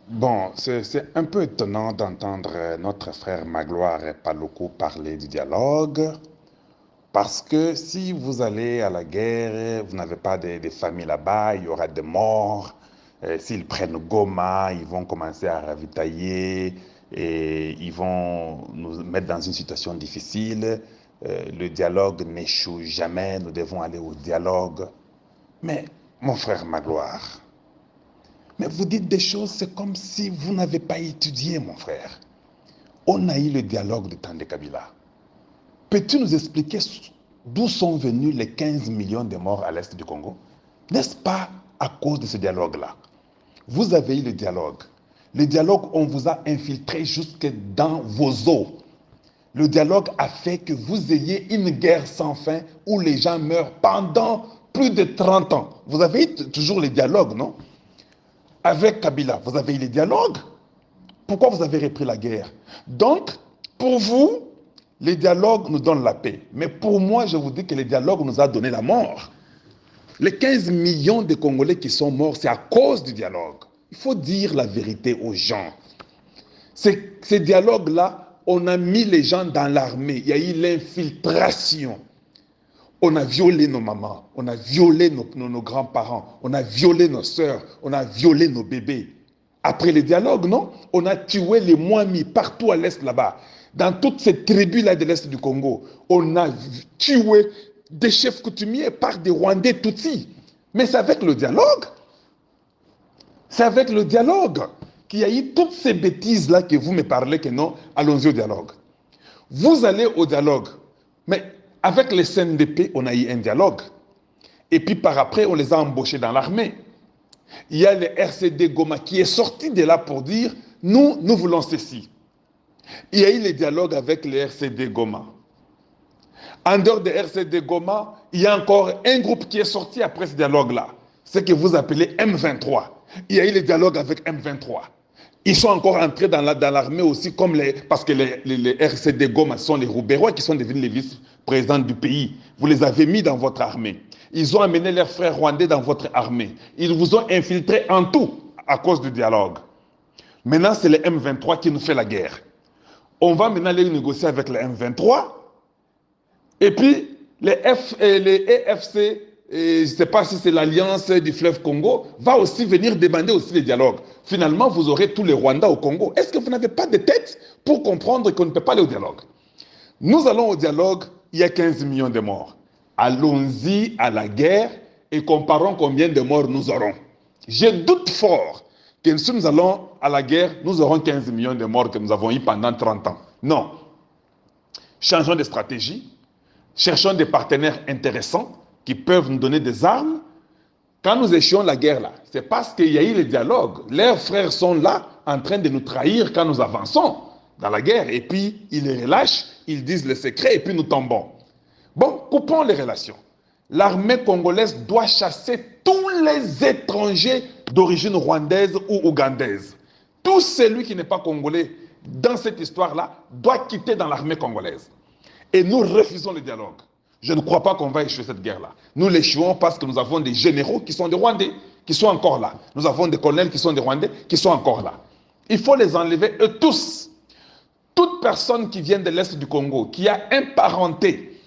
Bon, c'est un peu étonnant d'entendre notre frère Magloire Paluku parler du dialogue, parce que si vous allez à la guerre, vous n'avez pas de famille là-bas, il y aura des morts. S'ils prennent Goma, ils vont commencer à ravitailler et ils vont nous mettre dans une situation difficile. Le dialogue n'échoue jamais, nous devons aller au dialogue. Mais, mon frère Magloire, mais vous dites des choses, c'est comme si vous n'avez pas étudié, mon frère. On a eu le dialogue de Tande Kabila. Peux-tu nous expliquer d'où sont venus les 15 millions de morts à l'est du Congo? N'est-ce pas à cause de ce dialogue-là? Vous avez eu le dialogue. Le dialogue, on vous a infiltré jusque dans vos os. Le dialogue a fait que vous ayez une guerre sans fin où les gens meurent pendant plus de 30 ans. Vous avez eu toujours le dialogue, non? Avec Kabila, vous avez eu le dialogue. Pourquoi vous avez repris la guerre? Donc, pour vous, les dialogues nous donnent la paix. Mais pour moi, je vous dis que les dialogues nous a donné la mort. Les 15 millions de Congolais qui sont morts, c'est à cause du dialogue. Il faut dire la vérité aux gens. Ces dialogues-là, on a mis les gens dans l'armée. Il y a eu l'infiltration. On a violé nos mamans, on a violé nos grands-parents, on a violé nos sœurs, on a violé nos bébés. Après les dialogues, non? On a tué les Mwami partout à l'Est là-bas. Dans toutes ces tribus-là de l'Est du Congo, on a tué des chefs coutumiers par des Rwandais Tutsis. Mais c'est avec le dialogue. C'est avec le dialogue qu'il y a eu toutes ces bêtises-là que vous me parlez que non, allons-y au dialogue. Vous allez au dialogue, mais avec les CNDP, on a eu un dialogue. Et puis par après, on les a embauchés dans l'armée. Il y a le RCD Goma qui est sorti de là pour dire, nous voulons ceci. Il y a eu les dialogues avec le RCD Goma. En dehors de RCD Goma, il y a encore un groupe qui est sorti après ce dialogue-là. Ce que vous appelez M23. Il y a eu les dialogues avec M23. Ils sont encore entrés dans l'armée aussi, parce que les RCD Goma sont les Roubérois qui sont devenus les vice-présidents du pays. Vous les avez mis dans votre armée. Ils ont amené leurs frères rwandais dans votre armée. Ils vous ont infiltrés en tout à cause du dialogue. Maintenant, c'est le M23 qui nous fait la guerre. On va maintenant aller négocier avec le M23. Et puis, les EFC, je ne sais pas si c'est l'Alliance du fleuve Congo, va aussi venir demander aussi les dialogues. Finalement, vous aurez tous les Rwandais au Congo. Est-ce que vous n'avez pas de tête pour comprendre qu'on ne peut pas aller au dialogue? Nous allons au dialogue, il y a 15 millions de morts. Allons-y à la guerre et comparons combien de morts nous aurons. Je doute fort que si nous allons à la guerre, nous aurons 15 millions de morts que nous avons eu pendant 30 ans. Non. Changeons de stratégie. Cherchons des partenaires intéressants qui peuvent nous donner des armes. Quand nous échouons la guerre là, c'est parce qu'il y a eu le dialogue. Leurs frères sont là en train de nous trahir quand nous avançons dans la guerre. Et puis, ils les relâchent, ils disent le secret et puis nous tombons. Bon, coupons les relations. L'armée congolaise doit chasser tous les étrangers d'origine rwandaise ou ougandaise. Tout celui qui n'est pas congolais dans cette histoire-là doit quitter dans l'armée congolaise. Et nous refusons le dialogue. Je ne crois pas qu'on va échouer cette guerre-là. Nous l'échouons parce que nous avons des généraux qui sont des Rwandais, qui sont encore là. Nous avons des colonels qui sont des Rwandais, qui sont encore là. Il faut les enlever, eux tous. Toute personne qui vient de l'Est du Congo, qui a un parenté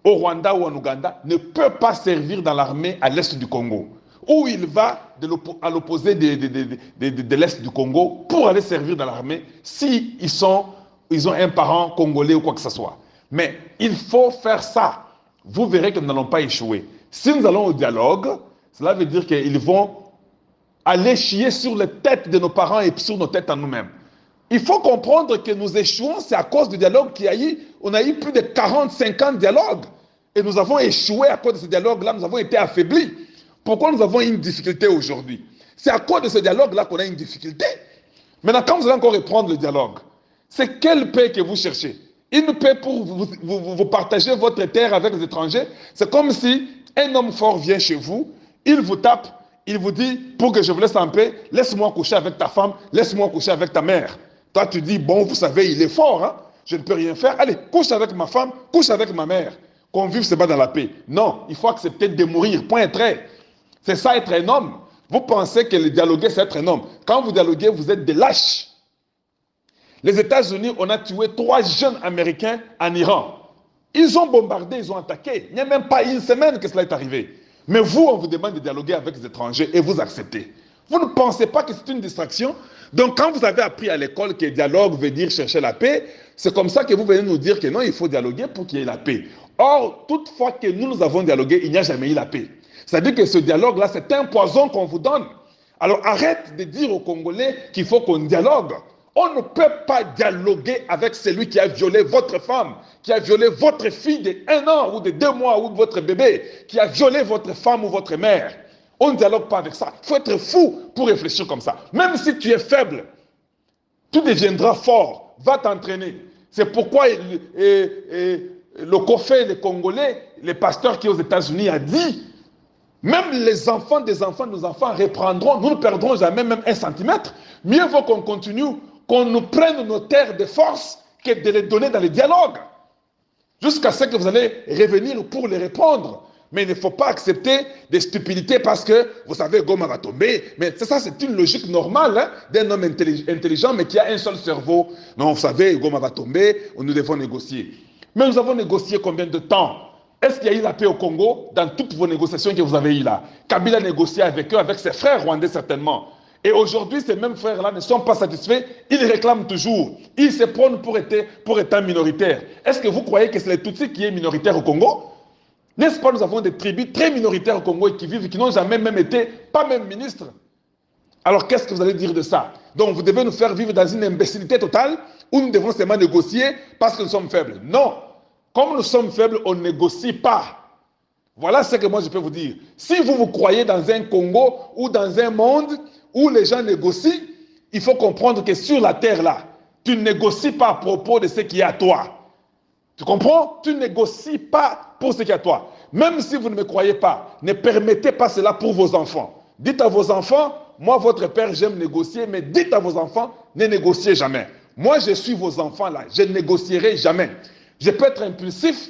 au Rwanda ou en Ouganda, ne peut pas servir dans l'armée à l'Est du Congo. Ou il va à l'opposé de l'Est du Congo pour aller servir dans l'armée si ils ont un parent congolais ou quoi que ce soit. Mais il faut faire ça. Vous verrez que nous n'allons pas échouer. Si nous allons au dialogue, cela veut dire qu'ils vont aller chier sur les têtes de nos parents et sur nos têtes à nous-mêmes. Il faut comprendre que nous échouons, c'est à cause du dialogue qu'il y a eu. On a eu plus de 40-50 dialogues. Et nous avons échoué à cause de ce dialogue-là, nous avons été affaiblis. Pourquoi nous avons une difficulté aujourd'hui? C'est à cause de ce dialogue-là qu'on a une difficulté. Maintenant, quand vous allez encore reprendre le dialogue, c'est quelle paix que vous cherchez? Une paix pour vous partager votre terre avec les étrangers? C'est comme si un homme fort vient chez vous, il vous tape, il vous dit, pour que je vous laisse en paix, laisse-moi coucher avec ta femme, laisse-moi coucher avec ta mère. Toi, tu dis, bon, vous savez, il est fort, hein? Je ne peux rien faire. Allez, couche avec ma femme, couche avec ma mère. Qu'on vive, c'est pas dans la paix. Non, il faut accepter de mourir, point trait. C'est ça être un homme. Vous pensez que le dialoguer, c'est être un homme. Quand vous dialoguez, vous êtes des lâches. Les États-Unis, on a tué 3 jeunes Américains en Iran. Ils ont bombardé, ils ont attaqué. Il n'y a même pas une semaine que cela est arrivé. Mais vous, on vous demande de dialoguer avec les étrangers et vous acceptez. Vous ne pensez pas que c'est une distraction? Donc, quand vous avez appris à l'école que dialogue veut dire chercher la paix, c'est comme ça que vous venez nous dire que non, il faut dialoguer pour qu'il y ait la paix. Or, toutefois que nous avons dialogué, il n'y a jamais eu la paix. C'est-à-dire que ce dialogue-là, c'est un poison qu'on vous donne. Alors, arrête de dire aux Congolais qu'il faut qu'on dialogue. On ne peut pas dialoguer avec celui qui a violé votre femme, qui a violé votre fille de 1 an ou de 2 mois ou votre bébé, qui a violé votre femme ou votre mère. On ne dialogue pas avec ça. Il faut être fou pour réfléchir comme ça. Même si tu es faible, tu deviendras fort. Va t'entraîner. C'est pourquoi le COFEI, les Congolais, les pasteurs qui est aux États-Unis a dit, même les enfants des enfants de nos enfants reprendront, nous ne perdrons jamais même 1 centimètre. Mieux vaut qu'on continue, qu'on nous prenne nos terres de force que de les donner dans les dialogues. Jusqu'à ce que vous allez revenir pour les répondre. Mais il ne faut pas accepter des stupidités parce que, vous savez, Goma va tomber. Mais ça, c'est une logique normale hein, d'un homme intelligent, mais qui a un seul cerveau. Non, vous savez, Goma va tomber, nous devons négocier. Mais nous avons négocié combien de temps? Est-ce qu'il y a eu la paix au Congo dans toutes vos négociations que vous avez eues là? Kabila a négocié avec eux, avec ses frères rwandais certainement. Et aujourd'hui, ces mêmes frères-là ne sont pas satisfaits, ils réclament toujours. Ils se prônent pour État minoritaire. Est-ce que vous croyez que c'est les Tutsis qui est minoritaire au Congo? N'est-ce pas, nous avons des tribus très minoritaires au Congo et qui vivent, qui n'ont jamais même été, pas même ministres. Alors qu'est-ce que vous allez dire de ça? Donc vous devez nous faire vivre dans une imbécilité totale où nous devons seulement négocier parce que nous sommes faibles. Non, comme nous sommes faibles, on ne négocie pas. Voilà ce que moi je peux vous dire. Si vous vous croyez dans un Congo ou dans un monde où les gens négocient, il faut comprendre que sur la terre là, tu ne négocies pas à propos de ce qui est à toi. Tu comprends? Tu ne négocies pas pour ce qui est à toi. Même si vous ne me croyez pas, ne permettez pas cela pour vos enfants. Dites à vos enfants, moi votre père j'aime négocier, mais dites à vos enfants, ne négociez jamais. Moi je suis vos enfants là, je ne négocierai jamais. Je peux être impulsif.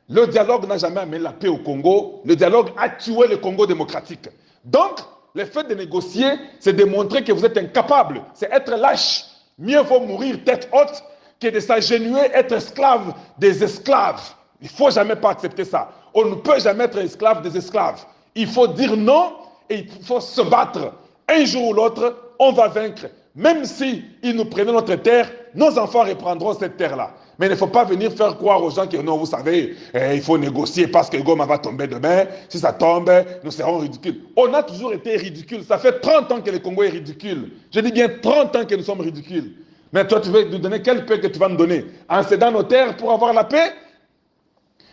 Le dialogue n'a jamais amené la paix au Congo. Le dialogue a tué le Congo démocratique. Donc, le fait de négocier, c'est de montrer que vous êtes incapable. C'est être lâche. Mieux vaut mourir tête haute que de s'agenouiller, être esclave des esclaves. Il ne faut jamais pas accepter ça. On ne peut jamais être esclave des esclaves. Il faut dire non et il faut se battre. Un jour ou l'autre, on va vaincre. Même si ils nous prenaient notre terre, nos enfants reprendront cette terre-là. Mais il ne faut pas venir faire croire aux gens que non, vous savez, il faut négocier parce que Goma va tomber demain. Si ça tombe, nous serons ridicules. On a toujours été ridicules. Ça fait 30 ans que le Congo est ridicule. Je dis bien 30 ans que nous sommes ridicules. Mais toi, tu veux nous donner quelle paix que tu vas nous donner? En cédant nos terres pour avoir la paix?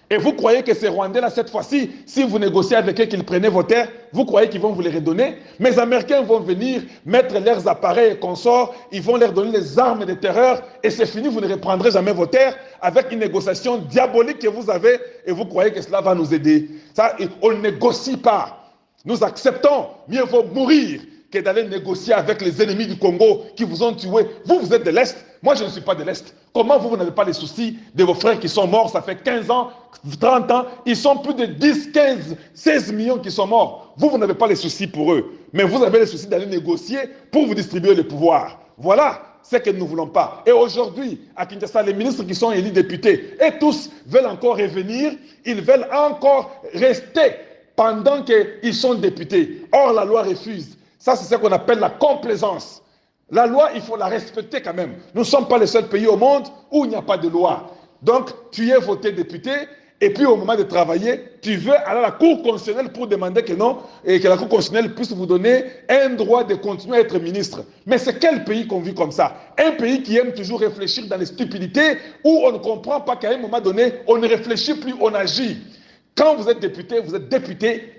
Et vous croyez que ces Rwandais-là, cette fois-ci, si vous négociez avec eux qu'ils prenaient vos terres, vous croyez qu'ils vont vous les redonner? Mais les Américains vont venir mettre leurs appareils et consorts, ils vont leur donner les armes de terreur, et c'est fini, vous ne reprendrez jamais vos terres avec une négociation diabolique que vous avez, et vous croyez que cela va nous aider. Ça, on ne négocie pas. Nous acceptons, mieux vaut mourir que d'aller négocier avec les ennemis du Congo qui vous ont tué. Vous, vous êtes de l'Est. Moi, je ne suis pas de l'Est. Comment vous n'avez pas les soucis de vos frères qui sont morts? Ça fait 15 ans, 30 ans. Ils sont plus de 10, 15, 16 millions qui sont morts. Vous n'avez pas les soucis pour eux. Mais vous avez les soucis d'aller négocier pour vous distribuer le pouvoir. Voilà ce que nous ne voulons pas. Et aujourd'hui, à Kinshasa, les ministres qui sont élus députés, et tous veulent encore revenir. Ils veulent encore rester pendant qu'ils sont députés. Or, la loi refuse. Ça, c'est ce qu'on appelle la complaisance. La loi, il faut la respecter quand même. Nous ne sommes pas le seul pays au monde où il n'y a pas de loi. Donc, tu es voté député, et puis au moment de travailler, tu veux aller à la Cour constitutionnelle pour demander que non, et que la Cour constitutionnelle puisse vous donner un droit de continuer à être ministre. Mais c'est quel pays qu'on vit comme ça? Un pays qui aime toujours réfléchir dans les stupidités, où on ne comprend pas qu'à un moment donné, on ne réfléchit plus, on agit. Quand vous êtes député,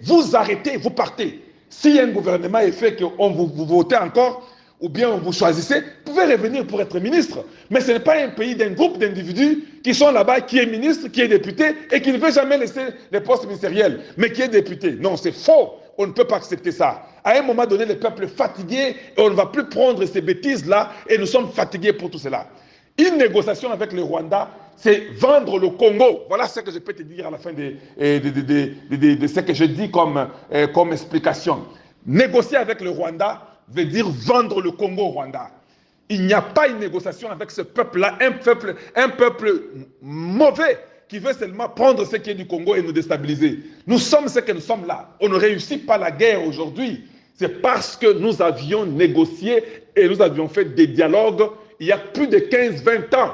vous arrêtez, vous partez. Si un gouvernement est fait qu'on vous votez encore, ou bien vous choisissez, vous pouvez revenir pour être ministre. Mais ce n'est pas un pays d'un groupe d'individus qui sont là-bas, qui est ministre, qui est député, et qui ne veut jamais laisser les postes ministériels, mais qui est député. Non, c'est faux. On ne peut pas accepter ça. À un moment donné, le peuple est fatigué, et on ne va plus prendre ces bêtises-là, et nous sommes fatigués pour tout cela. Une négociation avec le Rwanda, c'est vendre le Congo. Voilà ce que je peux te dire à la fin de ce que je dis comme explication. Négocier avec le Rwanda veut dire vendre le Congo au Rwanda. Il n'y a pas une négociation avec ce peuple-là, un peuple mauvais qui veut seulement prendre ce qui est du Congo et nous déstabiliser. Nous sommes ce que nous sommes là. On ne réussit pas la guerre aujourd'hui. C'est parce que nous avions négocié et nous avions fait des dialogues il y a plus de 15-20 ans.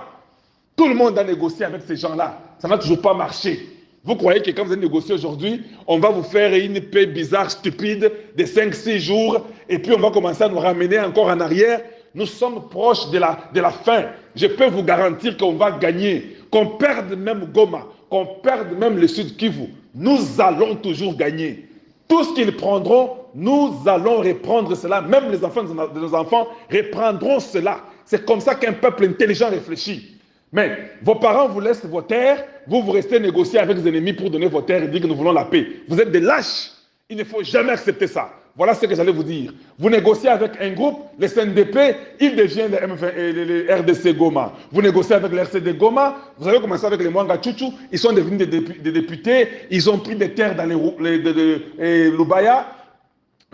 Tout le monde a négocié avec ces gens-là. Ça n'a toujours pas marché. Vous croyez que quand vous allez négocier aujourd'hui, on va vous faire une paix bizarre, stupide, de 5-6 jours, et puis on va commencer à nous ramener encore en arrière. Nous sommes proches de la fin. Je peux vous garantir qu'on va gagner. Qu'on perde même Goma, qu'on perde même le Sud Kivu. Nous allons toujours gagner. Tout ce qu'ils prendront, nous allons reprendre cela. Même les enfants de nos enfants reprendront cela. C'est comme ça qu'un peuple intelligent réfléchit. Mais vos parents vous laissent vos terres, vous restez négocier avec les ennemis pour donner vos terres et dire que nous voulons la paix. Vous êtes des lâches. Il ne faut jamais accepter ça. Voilà ce que j'allais vous dire. Vous négociez avec un groupe, le CNDP, il devient le RDC Goma. Vous négociez avec le RCD Goma, vous avez commencé avec les Mwanga Tchouchou, ils sont devenus des députés, ils ont pris des terres dans les Lubaya.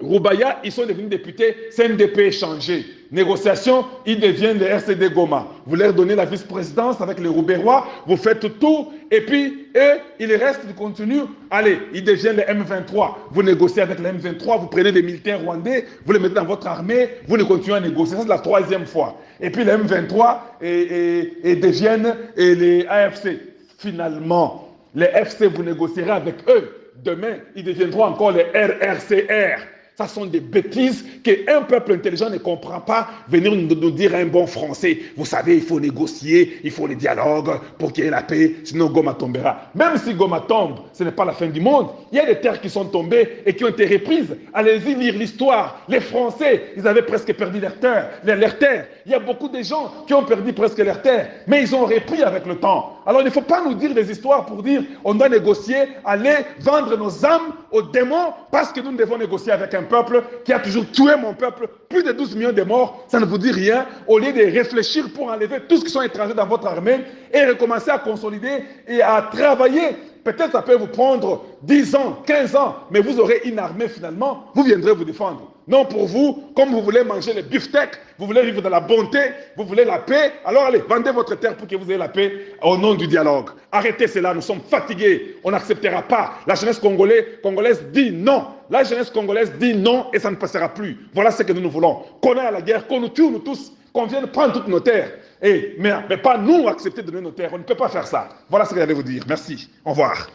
Roubaya, ils sont devenus députés, CNDP échangé. Négociation, ils deviennent les RCD Goma. Vous leur donnez la vice-présidence avec les Roubérois, vous faites tout, et puis eux, ils restent, ils continuent. Allez, ils deviennent les M23. Vous négociez avec les M23, vous prenez des militaires rwandais, vous les mettez dans votre armée, vous les continuez à négocier. Ça, c'est la 3e fois. Et puis les M23 deviennent les AFC. Finalement, les FC, vous négocierez avec eux. Demain, ils deviendront encore les RRCR. Ça sont des bêtises qu'un peuple intelligent ne comprend pas. Venir nous dire un bon français, vous savez, il faut négocier, il faut les dialogues pour qu'il y ait la paix, sinon Goma tombera. Même si Goma tombe, ce n'est pas la fin du monde. Il y a des terres qui sont tombées et qui ont été reprises. Allez-y lire l'histoire. Les Français, ils avaient presque perdu leurs terres. Il y a beaucoup de gens qui ont perdu presque leurs terres, mais ils ont repris avec le temps. Alors il ne faut pas nous dire des histoires pour dire on doit négocier, aller vendre nos âmes aux démons parce que nous devons négocier avec un peuple qui a toujours tué mon peuple, plus de 12 millions de morts, ça ne vous dit rien, au lieu de réfléchir pour enlever tous ceux qui sont étrangers dans votre armée et recommencer à consolider et à travailler. Peut-être ça peut vous prendre 10 ans, 15 ans, mais vous aurez une armée finalement, vous viendrez vous défendre. Non pour vous, comme vous voulez manger les beefsteaks, vous voulez vivre dans la bonté, vous voulez la paix, alors allez, vendez votre terre pour que vous ayez la paix au nom du dialogue. Arrêtez cela, nous sommes fatigués, on n'acceptera pas. La jeunesse congolaise dit non. La jeunesse congolaise dit non et ça ne passera plus. Voilà ce que nous voulons. Qu'on aille à la guerre, qu'on nous tue nous tous, qu'on vienne prendre toutes nos terres. Mais pas nous accepter de donner nos terres, on ne peut pas faire ça. Voilà ce que j'allais vous dire. Merci, au revoir.